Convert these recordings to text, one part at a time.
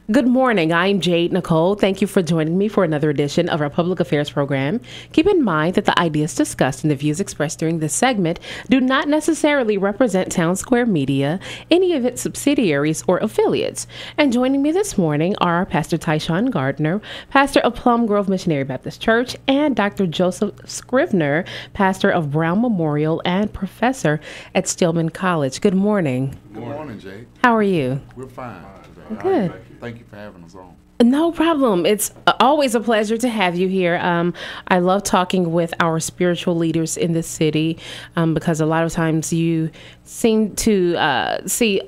Good morning. I'm Jade Nicole. Thank you for joining me for another edition of our Public Affairs program. Keep in mind that the ideas discussed and the views expressed during this segment do not necessarily represent Town Square Media, any of its subsidiaries or affiliates. And joining me this morning are Pastor Tyshawn Gardner, pastor of Plum Grove Missionary Baptist Church, and Dr. Joseph Scrivner, pastor of Brown Memorial and professor at Stillman College. Good morning. Good morning, Jade. How are you? We're fine today. Good. Thank you for having us on. No problem. It's always a pleasure to have you here. I love talking with our spiritual leaders in the city because a lot of times you seem to see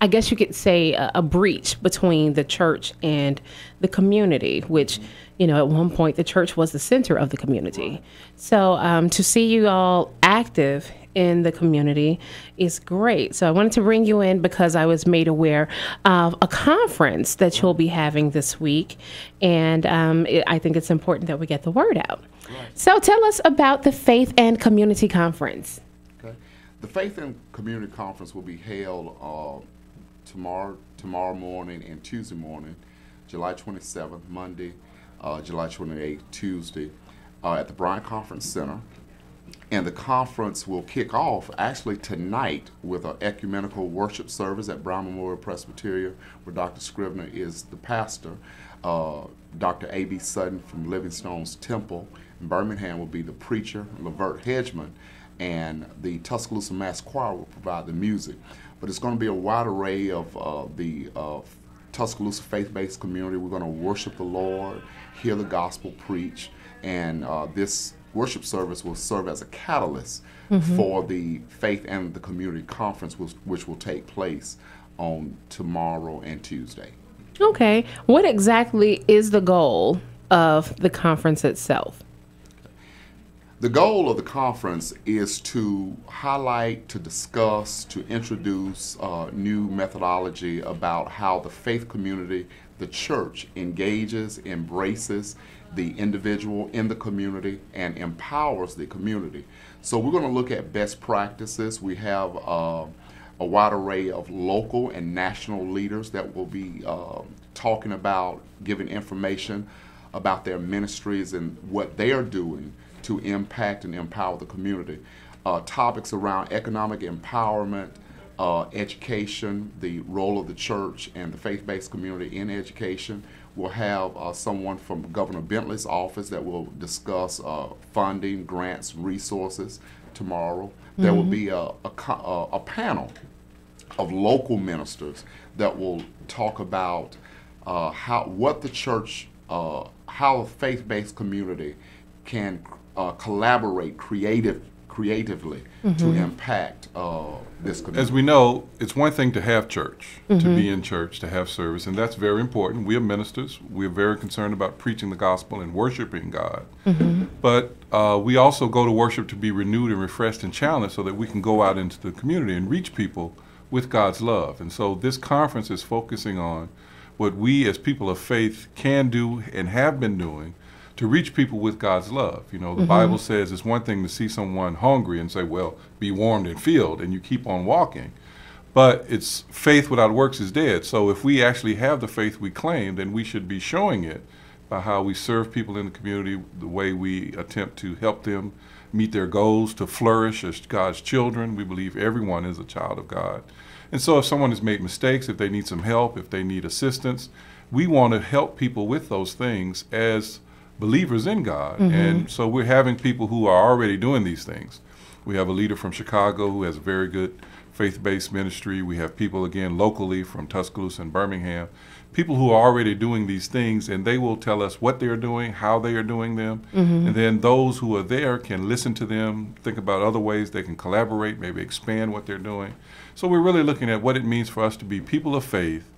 I guess you could say a breach between the church and the community, which, you know, at one point the church was the center of the community. Right. So to see you all active in the community is great. So I wanted to bring you in because I was made aware of a conference that you'll be having this week. And I think it's important that we get the word out. Right. So tell us about the Faith and Community Conference. Okay. The Faith and Community Conference will be held tomorrow morning and Tuesday morning, July 27th, Monday, July 28th, Tuesday, at the Bryant Conference Center. And the conference will kick off actually tonight with an ecumenical worship service at Brown Memorial Presbyterian, where Dr. Scrivner is the pastor. Dr. A.B. Sutton from Livingstone's Temple in Birmingham will be the preacher, Lavert Hedgeman, and the Tuscaloosa Mass Choir will provide the music. But it's going to be a wide array of the Tuscaloosa faith-based community. We're going to worship the Lord, hear the gospel preached, and this worship service will serve as a catalyst for the Faith and the Community Conference, which will take place on tomorrow and Tuesday. Okay. What exactly is the goal of the conference itself? The goal of the conference is to highlight, to discuss, to introduce new methodology about how the faith community, the church, engages, embraces the individual in the community and empowers the community. So we're going to look at best practices. We have a wide array of local and national leaders that will be talking about, giving information about their ministries and what they are doing to impact and empower the community. Topics around economic empowerment, education, the role of the church and the faith-based community in education. We'll have someone from Governor Bentley's office that will discuss funding, grants, resources tomorrow. There will be a panel of local ministers that will talk about what the church, how a faith-based community can collaborate creatively to impact this community. As we know, it's one thing to have church, to be in church, to have service, and that's very important. We are ministers. We're very concerned about preaching the gospel and worshiping God. But we also go to worship to be renewed and refreshed and challenged so that we can go out into the community and reach people with God's love. And so this conference is focusing on what we as people of faith can do and have been doing to reach people with God's love. You know, the Bible says it's one thing to see someone hungry and say, well, be warmed and filled, and you keep on walking. But it's faith without works is dead. So if we actually have the faith we claim, then we should be showing it by how we serve people in the community, the way we attempt to help them meet their goals, to flourish as God's children. We believe everyone is a child of God. And so if someone has made mistakes, if they need some help, if they need assistance, we want to help people with those things as believers in God. And so we're having people who are already doing these things. We have a leader from Chicago who has a very good faith-based ministry. We have people, again, locally from Tuscaloosa and Birmingham, people who are already doing these things, and they will tell us what they're doing, how they are doing them. And then those who are there can listen to them, think about other ways they can collaborate, maybe expand what they're doing. So we're really looking at what it means for us to be people of faith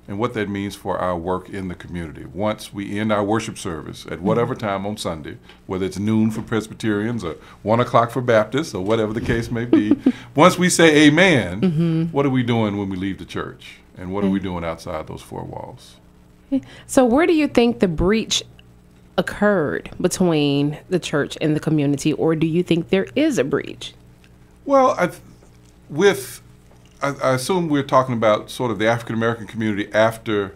and what that means for our work in the community. Once we end our worship service at whatever time on Sunday, whether it's noon for Presbyterians or 1 o'clock for Baptists or whatever the case may be, once we say amen, what are we doing when we leave the church? And what are we doing outside those four walls? So where do you think the breach occurred between the church and the community, or do you think there is a breach? Well, I assume we're talking about sort of the African American community after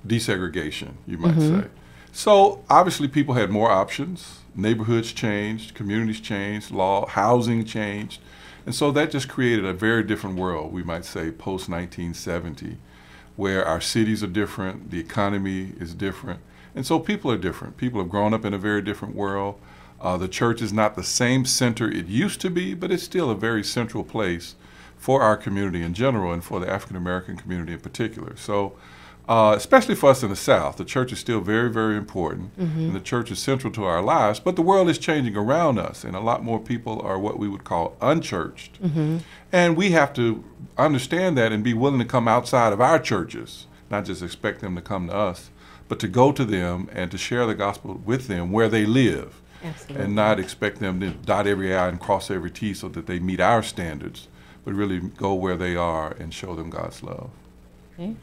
desegregation, you might say. So obviously people had more options. Neighborhoods changed, communities changed, housing changed. And so that just created a very different world, we might say, post-1970, where our cities are different, the economy is different. And so people are different. People have grown up in a very different world. The church is not the same center it used to be, but it's still a very central place for our community in general and for the African American community in particular. So especially for us in the South, the church is still very, very important, and the church is central to our lives, but the world is changing around us, and a lot more people are what we would call unchurched. And we have to understand that and be willing to come outside of our churches, not just expect them to come to us, but to go to them and to share the gospel with them where they live. Absolutely. And not expect them to dot every I and cross every T so that they meet our standards, but really go where they are and show them God's love. Okay.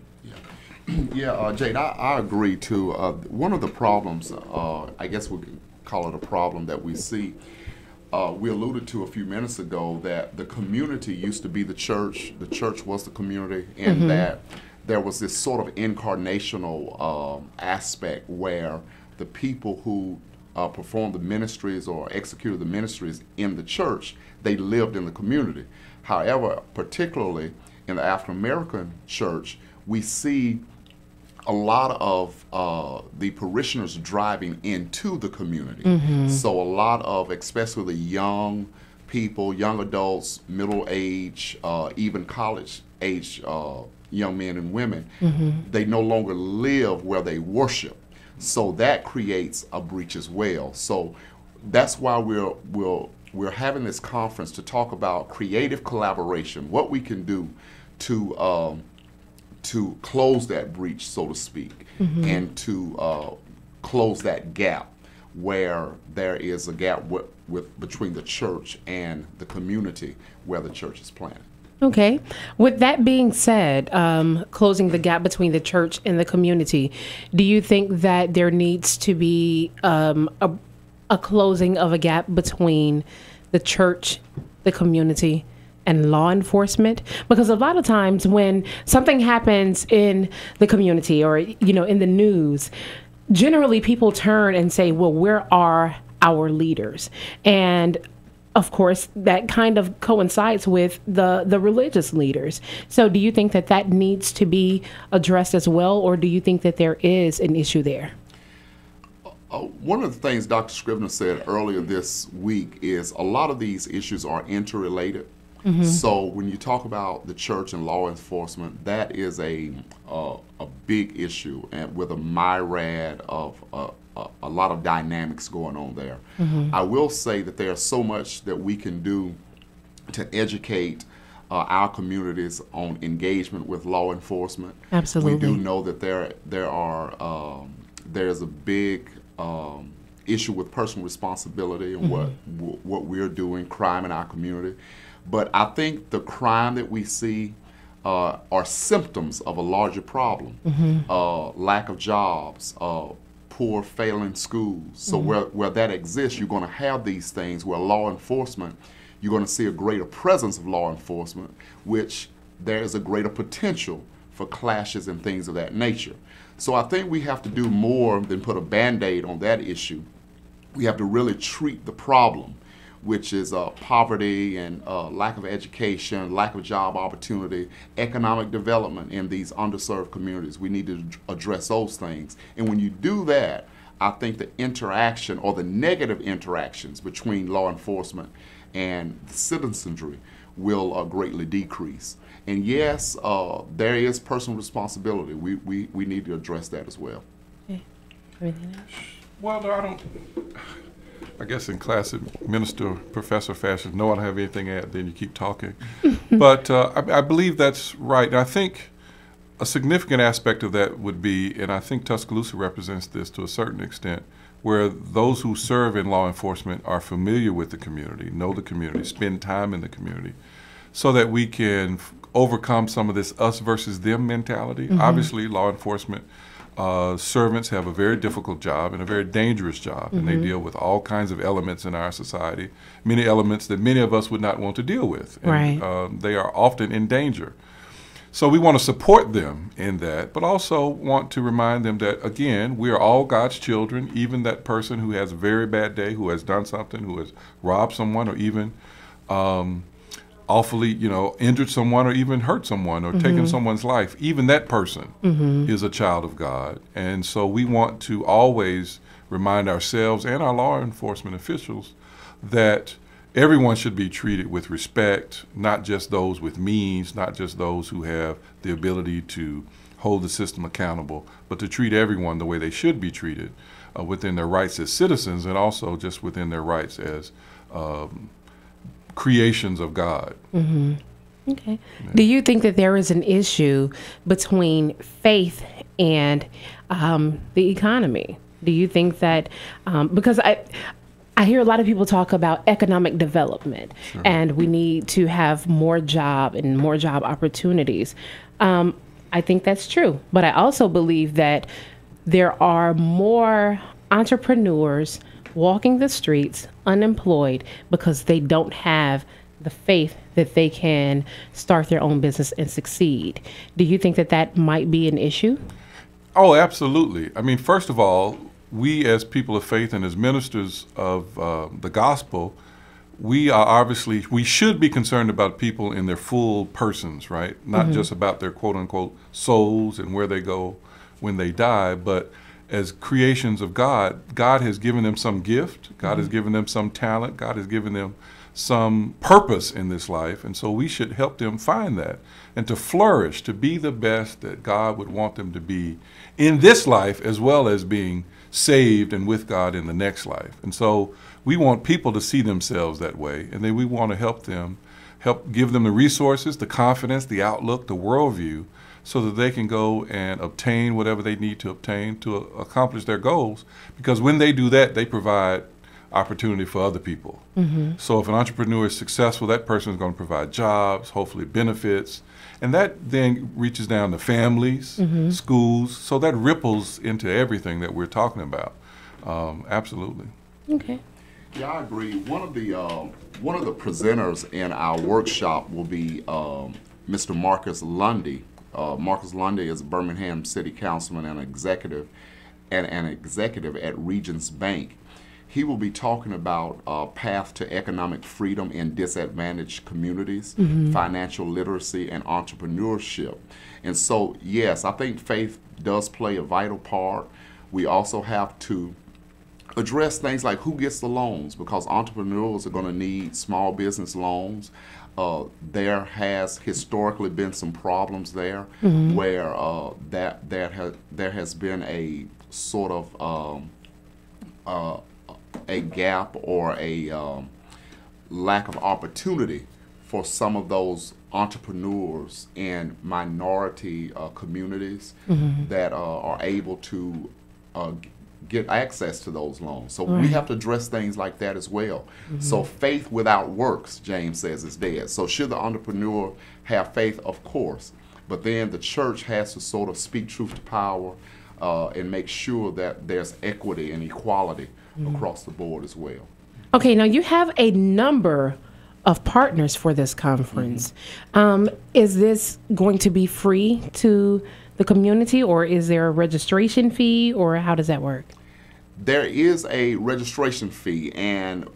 Yeah, Jade, I agree too. One of the problems, I guess we can call it a problem that we see, we alluded to a few minutes ago that the community used to be the church was the community, and that there was this sort of incarnational aspect where the people who performed the ministries or executed the ministries in the church, they lived in the community. However, particularly in the African American church, we see a lot of the parishioners driving into the community. So a lot of, especially young people, young adults, middle age, even college age young men and women, they no longer live where they worship. So that creates a breach as well. So that's why we're having this conference to talk about creative collaboration, what we can do to close that breach, so to speak, and to close that gap where there is a gap between the church and the community where the church is planted. Okay. With that being said, closing the gap between the church and the community, do you think that there needs to be a closing of a gap between the church, the community, and law enforcement? Because a lot of times when something happens in the community or, in the news, generally people turn and say, well, where are our leaders? And of course, that kind of coincides with the religious leaders. So do you think that that needs to be addressed as well, or do you think that there is an issue there? One of the things Dr. Scrivner said earlier this week is a lot of these issues are interrelated. So when you talk about the church and law enforcement, that is a big issue, and with a myriad of a lot of dynamics going on there. I will say that there's so much that we can do to educate our communities on engagement with law enforcement. Absolutely. We do know that there's a big issue with personal responsibility and what we're doing, crime in our community. But I think the crime that we see are symptoms of a larger problem. Lack of jobs, poor, failing schools. So where that exists, you're going to have these things where law enforcement, you're going to see a greater presence of law enforcement, which there is a greater potential for clashes and things of that nature. So I think we have to do more than put a Band-Aid on that issue. We have to really treat the problem, which is poverty and lack of education, lack of job opportunity, economic development in these underserved communities. We need to address those things. And when you do that, I think the interaction or the negative interactions between law enforcement and the citizenry will greatly decrease. And yes, there is personal responsibility. We need to address that as well. Okay. Everything else? Well, no, I guess in classic minister, professor fashion, no one have anything to add, then you keep talking. But I believe that's right. And I think a significant aspect of that would be, and I think Tuscaloosa represents this to a certain extent, where those who serve in law enforcement are familiar with the community, know the community, spend time in the community, so that we can overcome some of this us versus them mentality. Obviously, law enforcement servants have a very difficult job and a very dangerous job, and they deal with all kinds of elements in our society, many elements that many of us would not want to deal with. And, they are often in danger. So we want to support them in that, but also want to remind them that, again, we are all God's children, even that person who has a very bad day, who has done something, who has robbed someone, or even awfully, injured someone, or even hurt someone, or taken someone's life. Even that person is a child of God. And so we want to always remind ourselves and our law enforcement officials that everyone should be treated with respect, not just those with means, not just those who have the ability to hold the system accountable, but to treat everyone the way they should be treated within their rights as citizens, and also just within their rights as creations of God. Okay. Yeah. Do you think that there is an issue between faith and the economy? Do you think that, because I hear a lot of people talk about economic development, and we need to have more job and more job opportunities. I think that's true, but I also believe that there are more entrepreneurs walking the streets unemployed because they don't have the faith that they can start their own business and succeed. Do you think that that might be an issue? Oh, absolutely. I mean, first of all, we as people of faith and as ministers of the gospel, we should be concerned about people in their full persons, right? Not just about their quote unquote souls and where they go when they die, but as creations of God, God has given them some gift, God has given them some talent, God has given them some purpose in this life, and so we should help them find that and to flourish, to be the best that God would want them to be in this life, as well as being saved and with God in the next life. And so we want people to see themselves that way, and then we want to help give them the resources, the confidence, the outlook, the worldview, so that they can go and obtain whatever they need to obtain to accomplish their goals. Because when they do that, they provide opportunity for other people. So if an entrepreneur is successful, that person is going to provide jobs, hopefully benefits, and that then reaches down to families, schools, so that ripples into everything that we're talking about. Absolutely. Okay. Yeah, I agree. One of the presenters in our workshop will be Mr. Marcus Lundy. Marcus Lundy is a Birmingham City Councilman and an executive at Regions Bank. He will be talking about path to economic freedom in disadvantaged communities, financial literacy, and entrepreneurship. And so, yes, I think faith does play a vital part. We also have to address things like who gets the loans, because entrepreneurs are going to need small business loans. There has historically been some problems there where there has been a sort of a gap or a lack of opportunity for some of those entrepreneurs in minority communities that are able to get access to those loans. So we have to address things like that as well. So faith without works, James says, is dead. So should the entrepreneur have faith? Of course. But then the church has to sort of speak truth to power and make sure that there's equity and equality across the board as well. Okay, now you have a number of partners for this conference. Is this going to be free to the community, or is there a registration fee, or how does that work? There is a registration fee, and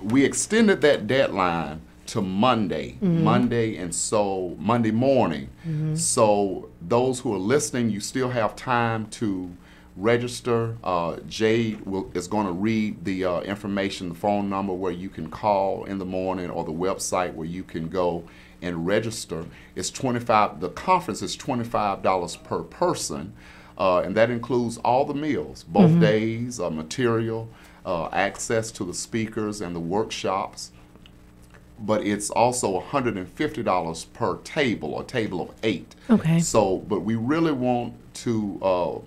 we extended that deadline to Monday, and so Monday morning. So those who are listening, you still have time to register. Jade is going to read the information, the phone number where you can call in the morning, or the website where you can go and register. It's $25. The conference is $25 per person, and that includes all the meals, both days, material, access to the speakers and the workshops. But it's also $150 per table, a table of 8. Okay. So, but we really want to.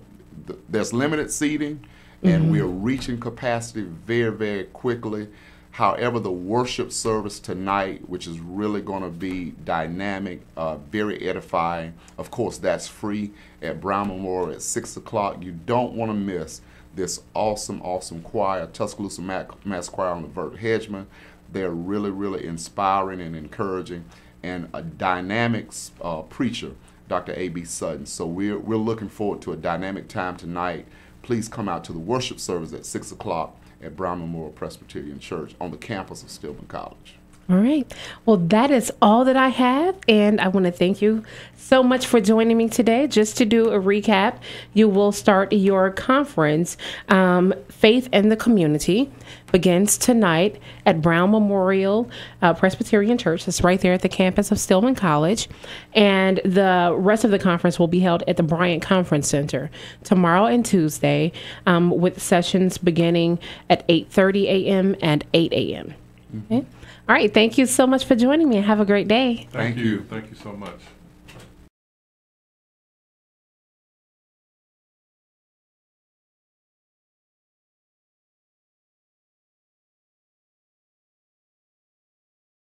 There's limited seating, and we are reaching capacity very, very quickly. However, the worship service tonight, which is really going to be dynamic, very edifying, of course, that's free at Brown Memorial at 6 o'clock. You don't want to miss this awesome, awesome choir, Tuscaloosa Mass Choir and Levert Hedgeman. They're really, really inspiring and encouraging, and a dynamic preacher, Dr. A.B. Sutton. So we're looking forward to a dynamic time tonight. Please come out to the worship service at 6 o'clock at Brown Memorial Presbyterian Church on the campus of Stillman College. All right. Well, that is all that I have, and I want to thank you so much for joining me today. Just to do a recap, you will start your conference, Faith in the Community, begins tonight at Brown Memorial Presbyterian Church. It's right there at the campus of Stillman College, and the rest of the conference will be held at the Bryant Conference Center tomorrow and Tuesday, with sessions beginning at 8:30 a.m. and 8 a.m. Okay? All right. Thank you so much for joining me. Have a great day. Thank you. Thank you so much.